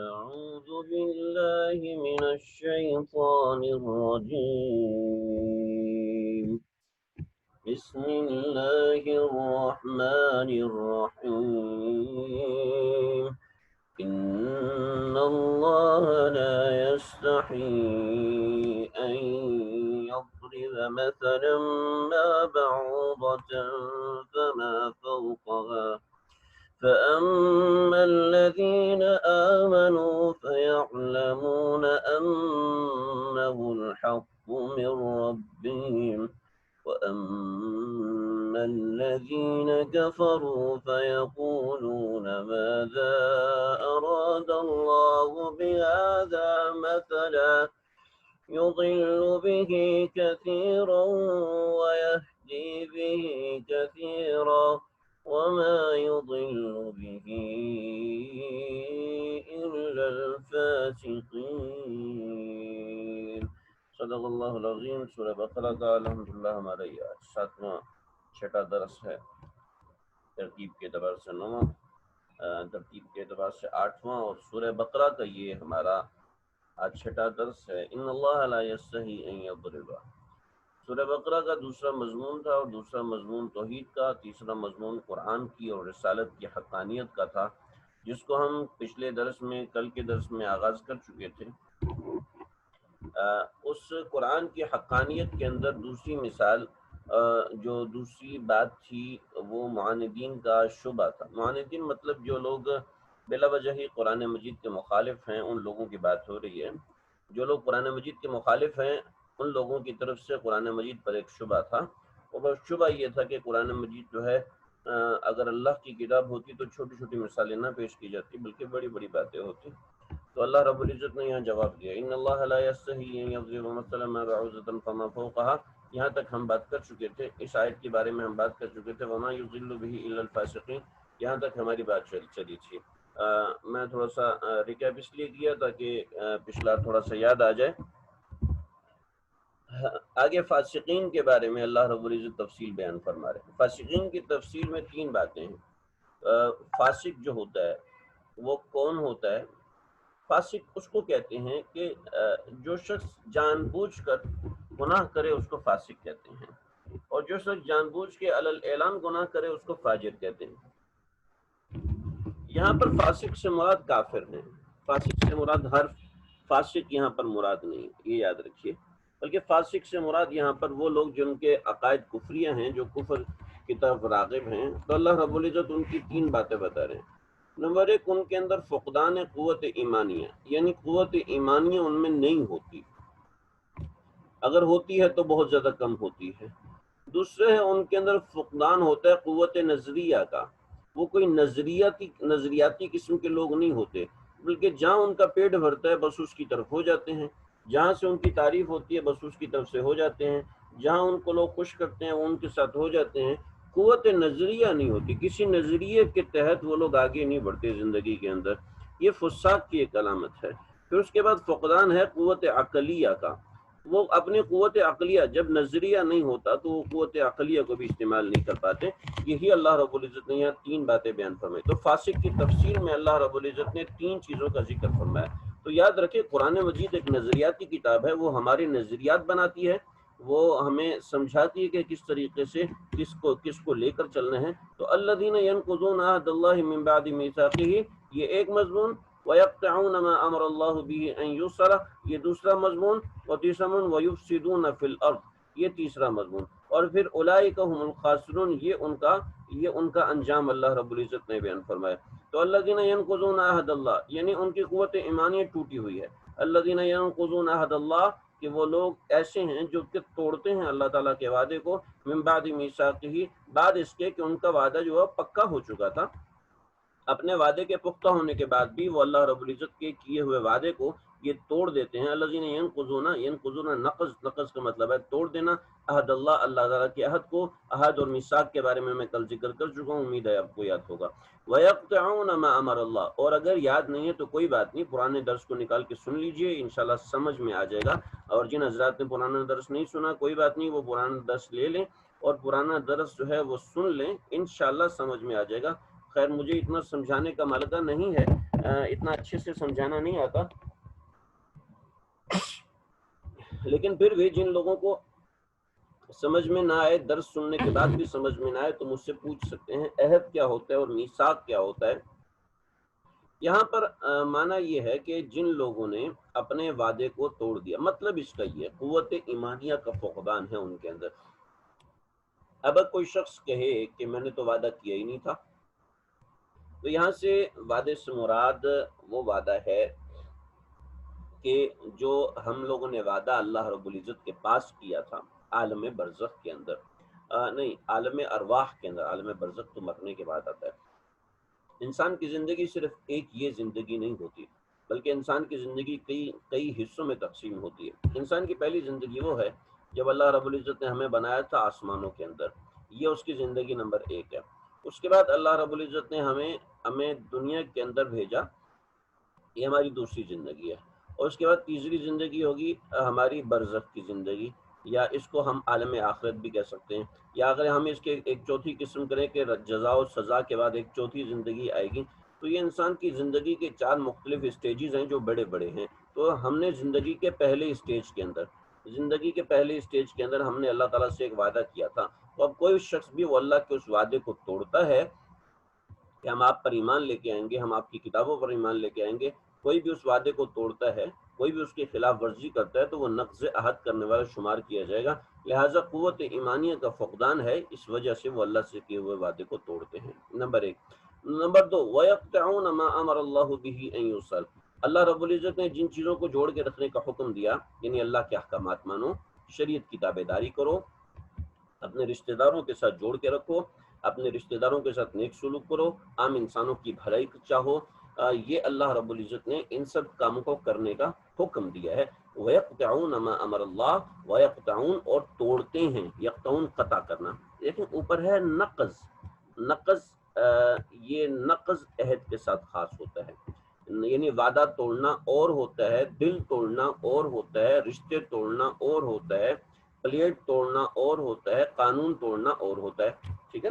أعوذ بالله من الشيطان الرجيم. بسم الله الرحمن الرحيم. إن الله لا يستحيي أن يضرب مثلا ما بعوضة فما فوقها فأما الذين آمنوا فيعلمون أنه الحق من ربهم وأما الذين كفروا فيقولون ماذا أراد الله بهذا مثلا يضل به كثيرا ويهدي به كثيرا وما يضل به إلا الفاسقين. صدق اللہ العظیم. سورہ بقرہ کا الحمدللہ ہمارا یہ 7واں چھٹا درس ہے، ترتیب کے اعتبار سے 9واں، ترتیب کے اعتبار سے 8واں، اور سورہ بقرہ کا یہ ہمارا آج چھٹا درس ہے. ان اللہ لا یستحی ان یضرب. سورہ بقرہ کا دوسرا مضمون تھا، اور دوسرا مضمون توحید کا، تیسرا مضمون قرآن کی اور رسالت کی حقانیت کا تھا، جس کو ہم پچھلے درس میں، کل کے درس میں آغاز کر چکے تھے. اس قرآن کی حقانیت کے اندر دوسری مثال، جو دوسری بات تھی، وہ معاندین کا شبہ تھا. معاندین مطلب جو لوگ بلا وجہ ہی قرآن مجید کے مخالف ہیں، ان لوگوں کی بات ہو رہی ہے. جو لوگ قرآن مجید کے مخالف ہیں، ان لوگوں کی طرف سے قرآن مجید پر ایک شبہ تھا، اور وہ شبہ یہ تھا کہ قرآن مجید جو ہے، اگر اللہ کی کتاب ہوتی تو چھوٹی چھوٹی مثالیں نہ پیش کی جاتی، بلکہ بڑی بڑی باتیں ہوتی. تو اللہ رب العزت نے یہاں جواب دیا، ان اللہ لا یستحی ان یضرب مثلا ما بعوضۃ فما فوقها. یہاں تک ہم بات کر چکے تھے، اس آیت کے بارے میں ہم بات کر چکے تھے، وما یضل به الا الفاسقین. یہاں تک ہماری بات چلی تھی. میں تھوڑا سا ریکیپ اس لیے کیا تاکہ پچھلا تھوڑا سا یاد آ جائے. آگے فاسقین کے بارے میں اللہ رب العزت تفصیل بیان فرما رہے ہیں. فاسقین کی تفصیل میں 3 باتیں ہیں. فاسق جو ہوتا ہے وہ کون ہوتا ہے؟ فاسق اس کو کہتے ہیں کہ جو شخص جان بوجھ کر گناہ کرے اس کو فاسق کہتے ہیں، اور جو شخص جان بوجھ کے علی الاعلان گناہ کرے اس کو فاجر کہتے ہیں. یہاں پر فاسق سے مراد کافر ہیں. فاسق سے مراد ہر فاسق یہاں پر مراد نہیں، یہ یاد رکھیے، بلکہ فاسق سے مراد یہاں پر وہ لوگ جن کے عقائد کفریہ ہیں، جو کفر کی طرف راغب ہیں. تو اللہ رب العزت ان کی 3 باتیں بتا رہے ہیں. نمبر 1، ان کے اندر فقدان قوت ایمانیہ، یعنی قوت ایمانیہ ان میں نہیں ہوتی، اگر ہوتی ہے تو بہت زیادہ کم ہوتی ہے. دوسرے ہے ان کے اندر فقدان ہوتا ہے قوت نظریہ کا، وہ کوئی نظریاتی قسم کے لوگ نہیں ہوتے، بلکہ جہاں ان کا پیٹ بھرتا ہے بس اس کی طرف ہو جاتے ہیں، جہاں سے ان کی تعریف ہوتی ہے بس اس کی طرف سے ہو جاتے ہیں، جہاں ان کو لوگ خوش کرتے ہیں وہ ان کے ساتھ ہو جاتے ہیں. قوت نظریہ نہیں ہوتی، کسی نظریے کے تحت وہ لوگ آگے نہیں بڑھتے زندگی کے اندر. یہ فساق کی ایک علامت ہے. پھر اس کے بعد فقدان ہے قوت عقلیہ کا، وہ اپنی قوت عقلیہ، جب نظریہ نہیں ہوتا تو وہ قوت عقلیہ کو بھی استعمال نہیں کر پاتے. یہی اللہ رب العزت نے یہاں 3 باتیں بیان فرمائی. تو فاسق کی تفسیر میں اللہ رب العزت نے 3 چیزوں کا ذکر فرمایا. تو یاد رکھیں، قرآن مجید ایک نظریاتی کتاب ہے، وہ ہمارے نظریات بناتی ہے، وہ ہمیں سمجھاتی ہے کہ کس طریقے سے کس کو لے کر چلنا ہے. تو الذین ینقضون عہد اللہ من بعد میثاقہ، یہ ایک مضمون. وَيَقْطَعُونَ مَا أَمَرَ اللَّهُ بِهِ أَن يُوصَلَ، یہ دوسرا مضمون. اور تیسرا مضمون وَيُفْسِدُونَ فِي الْأَرْضِ، یہ تیسرا مضمون. اور پھر اولئک هم الخاسرون، یہ ان کا انجام اللہ رب العزت نے بیان فرمایا. تو الذین ینقضون عہد اللہ، یعنی ان کی قوت ایمانی ٹوٹی ہوئی ہے. الذین ینقضون عہد اللہ، کہ وہ لوگ ایسے ہیں جو کہ توڑتے ہیں اللہ تعالیٰ کے وعدے کو، من بعد میثاقہ، بعد اس کے کہ ان کا وعدہ جو ہے پکا ہو چکا تھا. اپنے وعدے کے پختہ ہونے کے بعد بھی وہ اللہ رب العزت کے کیے ہوئے وعدے کو یہ توڑ دیتے ہیں. الذین ینقضون نقض کا مطلب ہے توڑ دینا، عہد اللہ، اللہ تعالیٰ کے عہد کو. عہد اور میثاق کے بارے میں کل ذکر کر چکا ہوں، امید ہے آپ کو یاد ہوگا. وَيَقْطَعُونَ مَا أَمَرَ اللَّهُ، اور اگر یاد نہیں ہے تو کوئی بات نہیں، پرانے درس کو نکال کے سن لیجئے، انشاءاللہ سمجھ میں آ جائے گا. اور جن حضرات نے پرانا درس نہیں سنا، کوئی بات نہیں، وہ پرانا درس لے لیں اور پرانا درس جو ہے وہ سن لیں، انشاءاللہ سمجھ میں آ جائے گا. خیر مجھے اتنا سمجھانے کا ملکہ نہیں ہے، اتنا اچھے سے سمجھانا نہیں آتا، لیکن پھر بھی جن لوگوں کو سمجھ میں نہ آئے، درس سننے کے بعد بھی سمجھ میں نہ آئے، تو مجھ سے پوچھ سکتے ہیں عہد کیا ہوتا ہے اور میثاق کیا ہوتا ہے۔ یہاں پر معنی یہ ہے کہ جن لوگوں نے اپنے وعدے کو توڑ دیا، مطلب اس کا یہ قوت ایمانیہ کا فقدان ہے ان کے اندر۔ اب کوئی شخص کہے کہ میں نے تو وعدہ کیا ہی نہیں تھا، تو یہاں سے وعدے سے مراد وہ وعدہ ہے کہ جو ہم لوگوں نے وعدہ اللہ رب العزت کے پاس کیا تھا عالم برزخ کے اندر، نہیں عالم ارواح کے اندر، عالم برزخ تو مرنے کے بعد آتا ہے۔ انسان کی زندگی صرف ایک یہ زندگی نہیں ہوتی، بلکہ انسان کی زندگی کئی حصوں میں تقسیم ہوتی ہے۔ انسان کی پہلی زندگی وہ ہے جب اللہ رب العزت نے ہمیں بنایا تھا آسمانوں کے اندر، یہ اس کی زندگی نمبر 1 ہے۔ اس کے بعد اللہ رب العزت نے ہمیں دنیا کے اندر بھیجا، یہ ہماری دوسری زندگی ہے۔ اور اس کے بعد تیسری زندگی ہوگی ہماری برزخ کی زندگی، یا اس کو ہم عالم آخرت بھی کہہ سکتے ہیں، یا اگر ہم اس کے ایک چوتھی قسم کریں کہ جزا و سزا کے بعد ایک چوتھی زندگی آئے گی، تو یہ انسان کی زندگی کے 4 مختلف اسٹیجز ہیں جو بڑے بڑے ہیں۔ تو ہم نے زندگی کے پہلے اسٹیج کے اندر ہم نے اللہ تعالیٰ سے ایک وعدہ کیا تھا، تو اب کوئی شخص بھی وہ اللہ کے اس وعدے کو توڑتا ہے کہ ہم آپ پر ایمان لے کے آئیں گے، ہم آپ کی کتابوں پر ایمان لے کے آئیں گے، کوئی بھی اس وعدے کو توڑتا ہے، کوئی بھی اس کی خلاف ورزی کرتا ہے، تو وہ نقض عہد کرنے والا شمار کیا جائے گا۔ لہٰذا قوت ایمانیہ کا فقدان ہے، اس وجہ سے وہ اللہ سے کیے ہوئے وعدے کو توڑتے ہیں، نمبر 1۔ نمبر 2، وَيَقْطَعُونَ مَا أَمَرَ اللَّهُ بِهِ أَن يُوصَلَ، اللہ رب العزت نے جن چیزوں کو جوڑ کے رکھنے کا حکم دیا، یعنی اللہ کے احکامات مانو، شریعت کی تابع داری کرو، اپنے رشتہ داروں کے ساتھ جوڑ کے رکھو، اپنے رشتہ داروں کے ساتھ نیک سلوک کرو، عام انسانوں کی بھلائی چاہو، یہ اللہ رب العزت نے ان سب کاموں کو کرنے کا حکم دیا ہے۔ وَيَقْطَعُونَ مَا أَمَرَ اللَّهُ، وَيَقْطَعُونَ اور توڑتے ہیں، یقطعون قطع کرنا، لیکن اوپر ہے نقض، یہ نقض عہد کے ساتھ خاص ہوتا ہے، یعنی وعدہ توڑنا اور ہوتا ہے، دل توڑنا اور ہوتا ہے، رشتے توڑنا اور ہوتا ہے، پلیٹ توڑنا اور ہوتا ہے، قانون توڑنا اور ہوتا ہے، ٹھیک ہے۔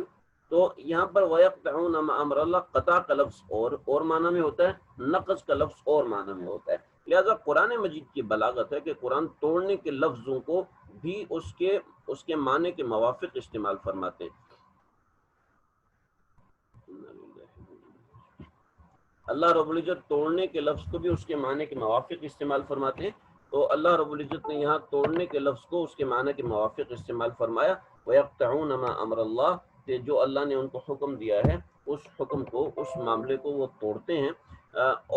تو یہاں پر وَيَقْطَعُونَ مَا أَمَرَ اللَّهُ، قطع کا لفظ اور معنی میں ہوتا ہے، نقض کا لفظ اور معنی میں ہوتا ہے۔ لہذا قرآن مجید کی بلاغت ہے کہ قرآن توڑنے کے لفظوں کو بھی اس کے معنی کے موافق استعمال فرماتے ہیں۔ اللہ رب العزت توڑنے کے لفظ کو بھی اس کے معنی کے موافق استعمال فرماتے ہیں، تو اللہ رب العزت نے یہاں توڑنے کے لفظ کو اس کے معنی کے موافق استعمال فرمایا۔ وَيَقْطَعُونَ مَا أَمَرَ اللَّهُ، کہ جو اللہ نے ان کو حکم دیا ہے اس حکم کو، اس معاملے کو وہ توڑتے ہیں۔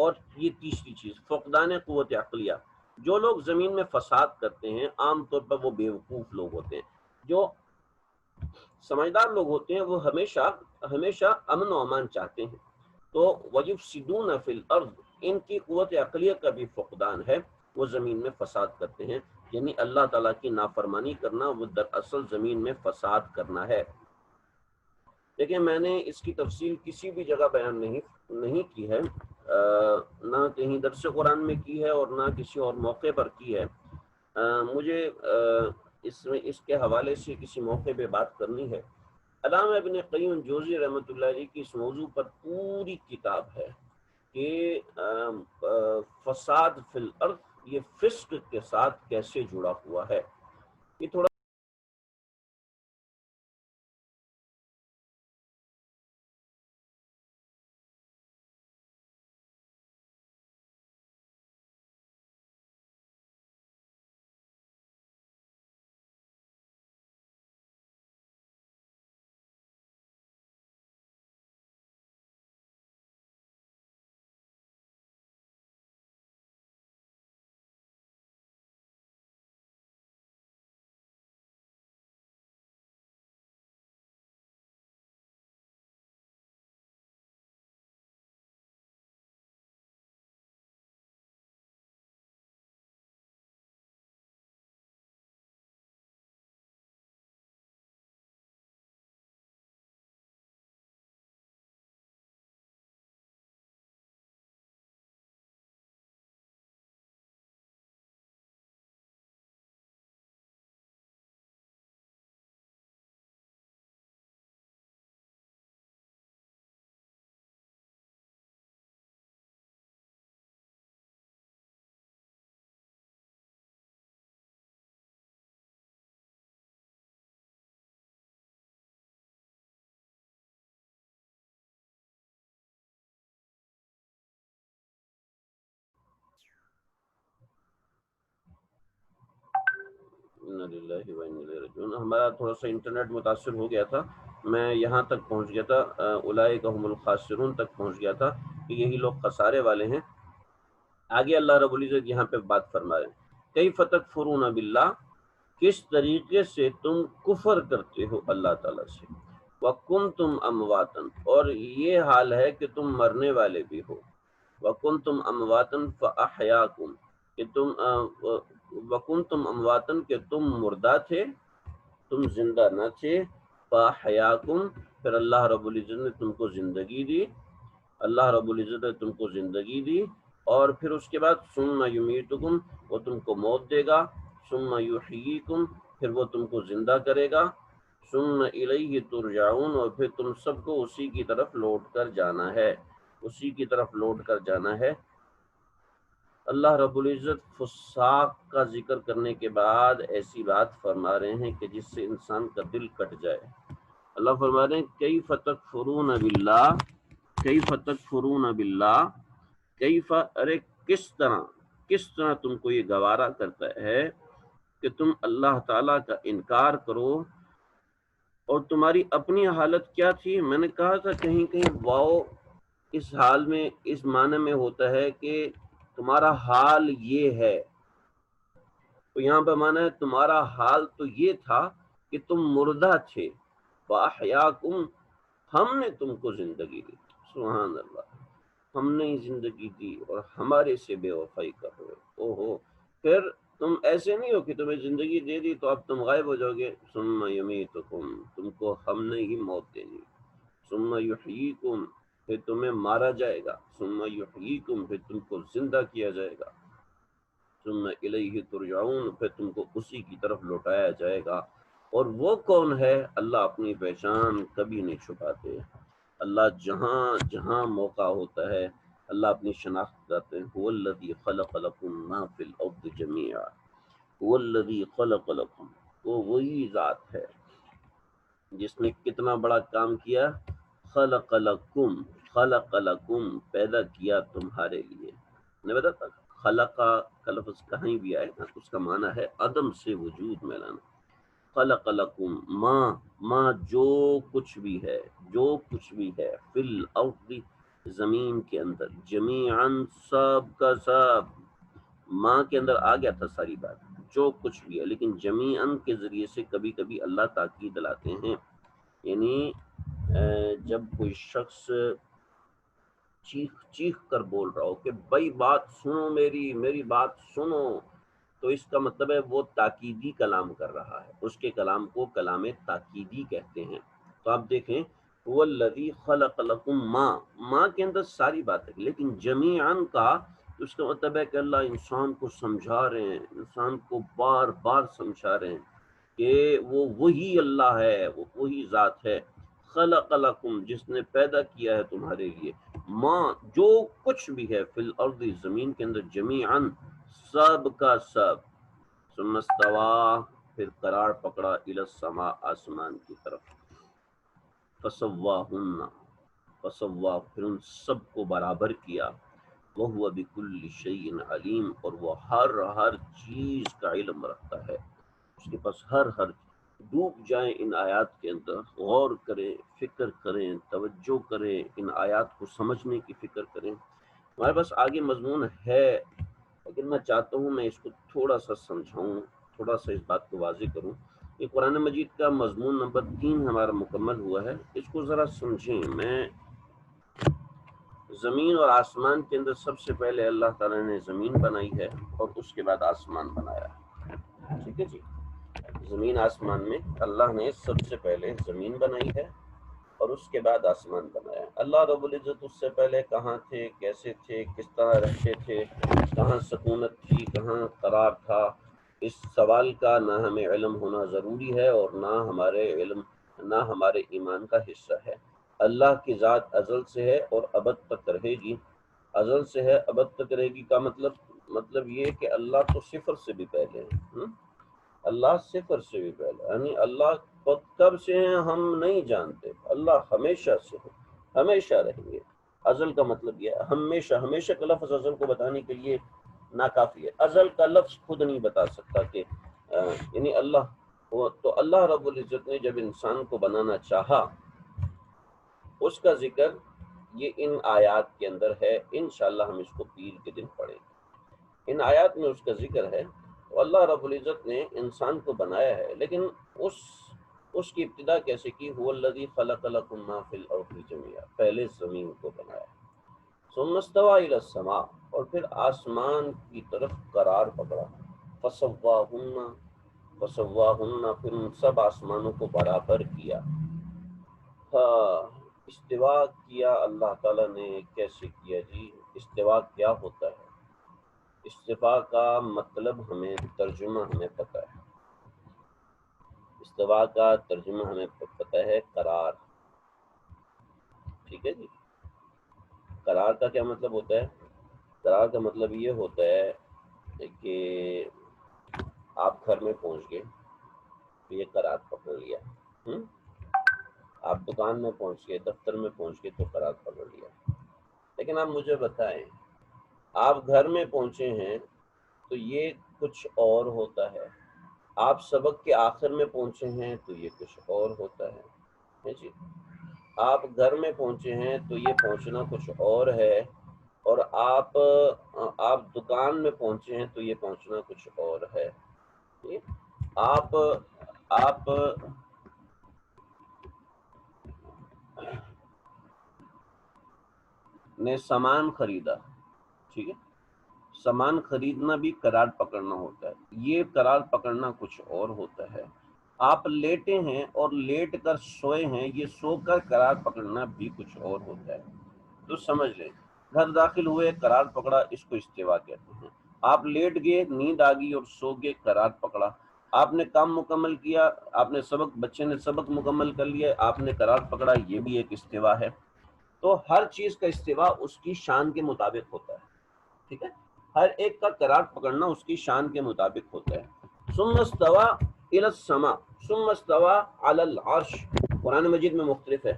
اور یہ تیسری چیز فقدان قوت عقلیہ، جو لوگ زمین میں فساد کرتے ہیں عام طور پر وہ بیوقوف لوگ ہوتے ہیں، جو سمجھدار لوگ ہوتے ہیں وہ ہمیشہ امن و امان چاہتے ہیں، تو وَيُفْسِدُونَ فِي الْأَرْضِ، ان کی قوت عقلیہ کا بھی فقدان ہے، وہ زمین میں فساد کرتے ہیں، یعنی اللہ تعالیٰ کی نافرمانی کرنا وہ دراصل زمین میں فساد کرنا ہے۔ دیکھیں میں نے اس کی تفصیل کسی بھی جگہ بیان نہیں کی ہے، نہ کہیں درس قرآن میں کی ہے اور نہ کسی اور موقع پر کی ہے۔ مجھے اس کے حوالے سے کسی موقع پہ بات کرنی ہے۔ علامہ ابن قیم جوزی رحمۃ اللہ علیہ کی اس موضوع پر پوری کتاب ہے کہ فساد فی الارض یہ فسق کے ساتھ کیسے جڑا ہوا ہے، یہ تھوڑا انا للہ و انا الیہ راجعون۔ ہمارا تھوڑا سا انٹرنیٹ متاثر ہو گیا تھا، میں یہاں تک پہنچ گیا تھا، اولئک هم الخاسرون تک پہنچ گیا تھا کہ یہی لوگ خسارے والے ہیں۔ آگے اللہ رب العزت یہاں پہ بات فرما رہے ہیں، کیف تکفرون باللہ، کس طریقے سے تم کفر کرتے ہو اللہ تعالیٰ سے، وکنتم امواتن، اور یہ حال ہے کہ تم مرنے والے بھی ہو، وکنتم امواتن فاحیاکم، کہ تم وکنتم امواتن، کہ تم مردہ تھے، تم زندہ نہ تھے، فاحیاکم، پھر اللہ رب العزت نے تم کو زندگی دی، اللہ رب العزت نے تم کو زندگی دی، اور پھر اس کے بعد ثم یمیتکم، وہ تم کو موت دے گا، ثم یحییکم، پھر وہ تم کو زندہ کرے گا، ثم الیہ ترجعون، اور پھر تم سب کو اسی کی طرف لوٹ کر جانا ہے، اسی کی طرف لوٹ کر جانا ہے۔ اللہ رب العزت فساق کا ذکر کرنے کے بعد ایسی بات فرما رہے ہیں کہ جس سے انسان کا دل کٹ جائے۔ اللہ فرما رہے ہیں کیف تکفرون باللہ، کیف تکفرون باللہ، کیف، ارے کس طرح تم کو یہ گوارا کرتا ہے کہ تم اللہ تعالیٰ کا انکار کرو، اور تمہاری اپنی حالت کیا تھی؟ میں نے کہا تھا کہیں کہیں واؤ اس حال میں اس معنی میں ہوتا ہے کہ تمہارا حال یہ ہے، تو یہاں پہ مانا ہے تمہارا حال تو یہ تھا کہ تم مردہ تھے، وَأَحْيَاكُمْ، ہم نے تم کو زندگی دی، سبحان اللہ، ہم نے ہی زندگی دی اور ہمارے سے بے وفائی کر رہے ہو، اوہو، پھر تم ایسے نہیں ہو کہ تمہیں زندگی دے دی تو اب تم غائب ہو جاؤ گے، ثم یمیتکم، تم کو ہم نے ہی موت دینی، ثم یحییکم، پھر تمہیں مارا جائے گا، ثم یحییکم، پھر تم کو زندہ کیا جائے گا، ثم الیہ ترجعون، پھر تم کو اسی کی طرف لوٹایا جائے گا۔ اور وہ کون ہے؟ اللہ اپنی پہچان کبھی نہیں چھپاتے، اللہ جہاں جہاں موقع ہوتا ہے اللہ اپنی شناخت بتاتے ہیں، هو الذی خلق لکم ما فی الارض جمیعا، هو الذی خلق لکم، وہ وہی ذات ہے جس نے کتنا بڑا کام کیا، خلق لکم، خلق لکم، پیدا کیا تمہارے لیے، میں بتاتا خلق کا لفظ کہیں بھی آئے نا اس کا معنی ہے عدم سے وجود میں لانا، خلق لکم ما جو کچھ بھی ہے، جو کچھ بھی ہے، فی الارض زمین کے اندر، جمیعاً سب کا سب، ماں کے اندر آ گیا تھا ساری بات، جو کچھ بھی ہے، لیکن جمیعاً کے ذریعے سے کبھی کبھی اللہ تاکید لاتے ہیں، یعنی جب کوئی شخص چیخ کر بول رہا ہو کہ بھائی بات سنو، میری بات سنو، تو اس کا مطلب ہے وہ تاکیدی کلام کر رہا ہے، اس کے کلام کو کلام تاکیدی کہتے ہیں۔ تو آپ دیکھیں هو الذی خلق لکم، ماں کے اندر ساری بات ہے، لیکن جمیعاً کا تو اس کا مطلب ہے کہ اللہ انسان کو سمجھا رہے ہیں، انسان کو بار بار سمجھا رہے ہیں کہ وہ وہی اللہ ہے، وہ وہی ذات ہے، خلق لکم، جس نے پیدا کیا ہے تمہارے لیے، ماں جو کچھ بھی ہے، فی الارض زمین کے اندر، جمیعاً سب کا سب، ثم استویٰ، پھر قرار پکڑا، الی السماء، آسمان کی طرف، فسواہن، فسوا، پھر ان سب کو برابر کیا، وہو بکل شیء علیم، اور وہ ہر چیز کا علم رکھتا ہے، اس کے پاس ہر ڈوب جائیں ان آیات کے اندر، غور کریں، فکر کریں، توجہ کریں، ان آیات کو سمجھنے کی فکر کریں۔ ہمارے پاس آگے مضمون ہے لیکن میں چاہتا ہوں میں اس کو تھوڑا سا سمجھاؤں، تھوڑا سا اس بات کو واضح کروں۔ یہ قرآن مجید کا مضمون نمبر 3 ہمارا مکمل ہوا ہے، اس کو ذرا سمجھیں۔ میں زمین اور آسمان کے اندر سب سے پہلے اللہ تعالیٰ نے زمین بنائی ہے اور اس کے بعد آسمان بنایا ہے، ٹھیک ہے جی؟ زمین آسمان میں اللہ نے سب سے پہلے زمین بنائی ہے اور اس کے بعد آسمان بنایا۔ اللہ رب العزت اس سے پہلے کہاں تھے، کیسے تھے، کس طرح رہتے تھے، کہاں سکونت تھی، کہاں قرار تھا، اس سوال کا نہ ہمیں علم ہونا ضروری ہے اور نہ ہمارے ایمان کا حصہ ہے۔ اللہ کی ذات ازل سے ہے اور ابد تک رہے گی۔ ازل سے ہے، ابد تک رہے گی کا مطلب یہ کہ اللہ تو صفر سے بھی پہلے ہے، اللہ صفر سے بھی پہلے، یعنی اللہ کب سے ہیں ہم نہیں جانتے، اللہ ہمیشہ سے ہے، ہمیشہ رہیں گے۔ ازل کا مطلب یہ ہے ہمیشہ کا لفظ ازل کو بتانے کے لیے ناکافی ہے، ازل کا لفظ خود نہیں بتا سکتا کہ یعنی تو اللہ رب العزت نے جب انسان کو بنانا چاہا، اس کا ذکر یہ ان آیات کے اندر ہے، انشاءاللہ ہم اس کو پیر کے دن پڑھیں گے۔ ان آیات میں اس کا ذکر ہے، تو اللہ رب العزت نے انسان کو بنایا ہے، لیکن اس کی ابتدا کیسے کی؟ هو الذی خلق لکم ما فی الارض جميعا، پہلے زمین کو بنایا، ثم استوى الی السماء، اور پھر آسمان کی طرف قرار پکڑا، فسواہن، پھر ان سب آسمانوں کو برابر کیا۔ ہاں، استوا کیا اللہ تعالیٰ نے کیسے کیا جی؟ استوا کیا ہوتا ہے؟ استوا کا مطلب ترجمہ ہمیں پتہ ہے۔ استوا کا ترجمہ ہمیں پتہ ہے قرار، ٹھیک ہے جی۔ قرار کا کیا مطلب ہوتا ہے؟ قرار کا مطلب یہ ہوتا ہے کہ آپ گھر میں پہنچ گئے تو یہ قرار پکڑ لیا، آپ دکان میں پہنچ گئے، دفتر میں پہنچ گئے تو قرار پکڑ لیا۔ لیکن آپ مجھے بتائیں، آپ گھر میں پہنچے ہیں تو یہ کچھ اور ہوتا ہے، آپ سبق کے آخر میں پہنچے ہیں تو یہ کچھ اور ہوتا ہے جی۔ آپ گھر میں پہنچے ہیں تو یہ پہنچنا کچھ اور ہے، اور آپ دکان میں پہنچے ہیں تو یہ پہنچنا کچھ اور ہے۔ آپ نے سامان خریدا، ٹھیک ہے، سامان خریدنا بھی قرار پکڑنا ہوتا ہے، یہ قرار پکڑنا کچھ اور ہوتا ہے۔ آپ لیٹے ہیں اور لیٹ کر سوئے ہیں، یہ سو کر قرار پکڑنا بھی کچھ اور ہوتا ہے۔ تو سمجھ لیں، گھر داخل ہوئے، قرار پکڑا، اس کو استوا کہتے ہیں۔ آپ لیٹ گئے، نیند آ گئی اور سو گئے، قرار پکڑا۔ آپ نے کام مکمل کیا، آپ نے بچے نے سبق مکمل کر لیا، آپ نے قرار پکڑا، یہ بھی ایک استوا ہے۔ تو ہر چیز کا استوا اس کی شان کے مطابق ہوتا ہے، ٹھیک ہے، ہر ایک کا قرار پکڑنا اس کی شان کے مطابق ہوتا ہے۔ ثم استوى الى السماء ثم استوى على العرش، قرآن مجید میں مختلف ہے۔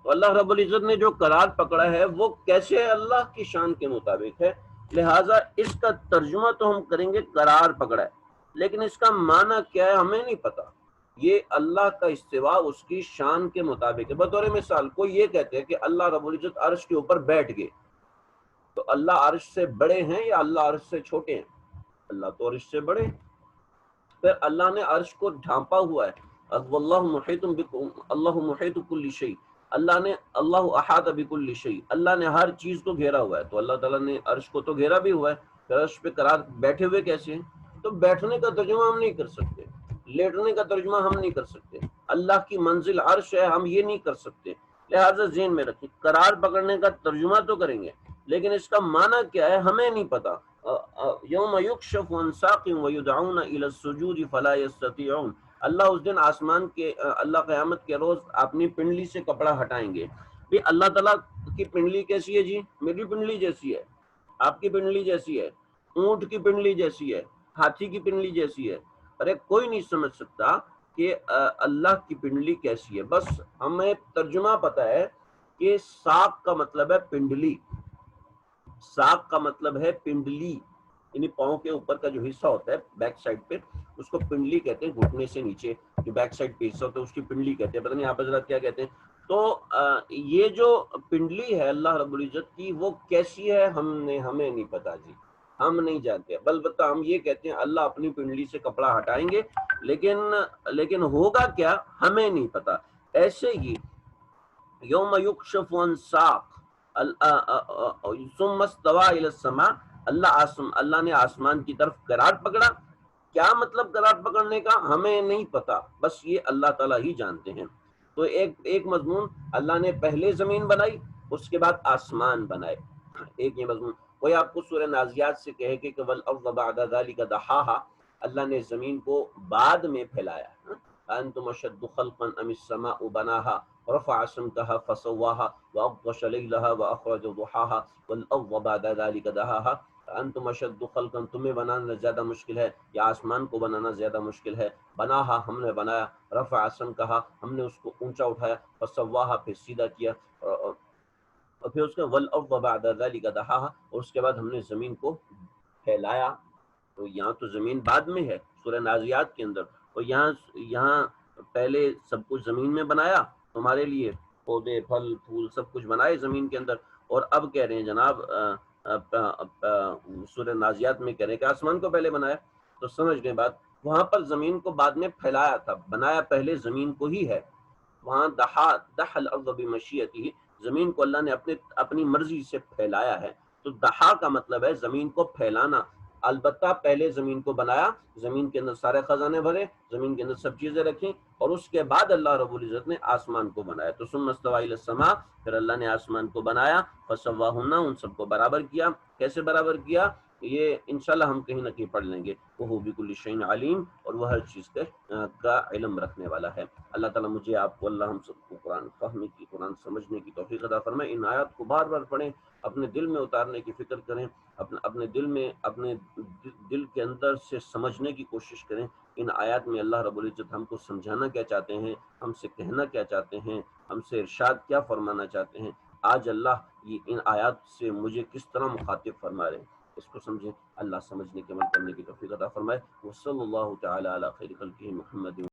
تو اللہ رب العزت نے جو قرار پکڑا ہے وہ کیسے؟ اللہ کی شان کے مطابق ہے، لہٰذا اس کا ترجمہ تو ہم کریں گے قرار پکڑا ہے، لیکن اس کا معنی کیا ہے ہمیں نہیں پتا۔ یہ اللہ کا استوا اس کی شان کے مطابق ہے۔ بطور مثال کوئی یہ کہتے ہیں کہ اللہ رب العزت عرش کے اوپر بیٹھ گئے، تو اللہ عرش سے بڑے ہیں یا اللہ عرش سے چھوٹے ہیں؟ اللہ تو عرش سے بڑے ہیں۔ پھر اللہ نے عرش کو ڈھانپا ہوا ہے، واللہ محیط اللہ محیط کل شیء، اللہ احاط بکل شیء، اللہ نے ہر چیز کو گھیرا ہوا ہے۔ تو اللہ تعالیٰ نے عرش کو تو گھیرا بھی ہوا ہے، پھر عرش پہ قرار بیٹھے ہوئے کیسے ہیں؟ تو بیٹھنے کا ترجمہ ہم نہیں کر سکتے، لیٹنے کا ترجمہ ہم نہیں کر سکتے، اللہ کی منزل عرش ہے، ہم یہ نہیں کر سکتے۔ لہٰذا ذہن میں رکھیں، قرار پکڑنے کا ترجمہ تو کریں گے، لیکن اس کا معنی کیا ہے ہمیں نہیں پتا۔ یوم یکشف عن ساق ویدعون الی السجود فلا یستطیعون، اللہ اس دن اللہ قیامت کے روز اپنی پنڈلی سے کپڑا ہٹائیں گے۔ بھی اللہ تعالیٰ کی پنڈلی کیسی ہے جی؟ میری پنڈلی جیسی ہے، آپ کی پنڈلی جیسی ہے، اونٹ کی پنڈلی جیسی ہے، ہاتھی کی پنڈلی جیسی ہے۔ ارے کوئی نہیں سمجھ سکتا کہ اللہ کی پنڈلی کیسی ہے، بس ہمیں ترجمہ پتا ہے کہ ساق کا مطلب ہے پنڈلی، ساق کا مطلب ہے پنڈلی، یعنی پاؤں کے اوپر کا جو حصہ ہوتا ہے بیک سائڈ پہ، اس کو پنڈلی کہتے ہیں، گھٹنے سے نیچے جو بیک سائڈ پہ حصہ ہوتا ہے اس کی پنڈلی کہتے ہیں، پتہ نہیں آپ حضرات کیا کہتے ہیں۔ تو یہ جو پنڈلی ہے اللہ رب العزت کی وہ کیسی ہے ہمیں نہیں پتا جی، ہم نہیں جانتے، البتہ ہم یہ کہتے ہیں اللہ اپنی پنڈلی سے کپڑا ہٹائیں گے، لیکن ہوگا کیا ہمیں نہیں پتا۔ ایسے ہی یوم یکشف عن ساق ثم استوى الى السماء، اللہ نے آسمان کی طرف قرار پکڑا، کیا مطلب قرار پکڑنے کا ہمیں نہیں پتا، بس یہ اللہ تعالیٰ ہی جانتے ہیں۔ تو ایک مضمون اللہ نے پہلے زمین بنائی، اس کے بعد آسمان بنائے، ایک یہ مضمون۔ کوئی آپ کو سورہ نازیات سے کہے کہ والارض بعد ذلك دحاها، اللہ نے زمین کو بعد میں پھیلایا، انتم اشد خلقا ام السماء بناها رفع سمكها فسواها واغطش ليلها واخرج ضحاها والارض بعد ذلك دحاها انتم اشد خلقا، تمہیں بنانا زیادہ مشکل ہے یا آسمان کو بنانا زیادہ مشکل ہے؟ بناها، ہم نے بنایا، رفع سمكها، ہم نے اس کو اونچا اٹھایا، فسواها، پھر سیدھا کیا، اور پھر اس کے والارض بعد ذلك دحاها، اور اس کے بعد ہم نے زمین کو پھیلایا۔ تو یہاں تو زمین بعد میں ہے، سورہ نازیات کے اندر، اور یہاں پہلے سب کچھ زمین میں بنایا تمہارے لیے، پودے پھل پھول سب کچھ بنائے زمین کے اندر، اور اب کہہ رہے ہیں جناب سورہ نازیات میں کہہ رہے ہیں کہ آسمان کو پہلے بنایا. تو سمجھ گئے بات. وہاں پر زمین کو بعد میں پھیلایا تھا، بنایا پہلے زمین کو ہی ہے. وہاں دحا الارض بمشیتہ، زمین کو اللہ نے اپنی مرضی سے پھیلایا ہے. تو دحا کا مطلب ہے زمین کو پھیلانا. البتہ پہلے زمین کو بنایا، زمین کے اندر سارے خزانے بھرے، زمین کے اندر سب چیزیں رکھیں، اور اس کے بعد اللہ رب العزت نے آسمان کو بنایا. تو ثم استوى الى السماء، پھر اللہ نے آسمان کو بنایا، فسواہن، ان سب کو برابر کیا. کیسے برابر کیا؟ یہ انشاءاللہ ہم کہیں نہ کہیں پڑھ لیں گے. وہ بکل شیء علیم، اور وہ ہر چیز کا علم رکھنے والا ہے. اللہ تعالیٰ مجھے آپ کو، اللہ ہم سب کو قرآن فہمنے کی، قرآن سمجھنے کی توفیق عطا فرمائے. ان آیات کو بار بار پڑھیں، اپنے دل میں اتارنے کی فکر کریں، اپنے دل میں، اپنے دل کے اندر سے سمجھنے کی کوشش کریں. ان آیات میں اللہ رب العزت ہم کو سمجھانا کیا چاہتے ہیں، ہم سے کہنا کیا چاہتے ہیں، ہم سے ارشاد کیا فرمانا چاہتے ہیں. آج اللہ یہ ان آیات سے مجھے کس طرح مخاطب فرما رہے ہیں، اس کو سمجھیں. اللہ سمجھنے کے عمل کرنے کی توفیق عطا فرمائے. وصلی اللہ تعالی علی خیر خلقہ محمد.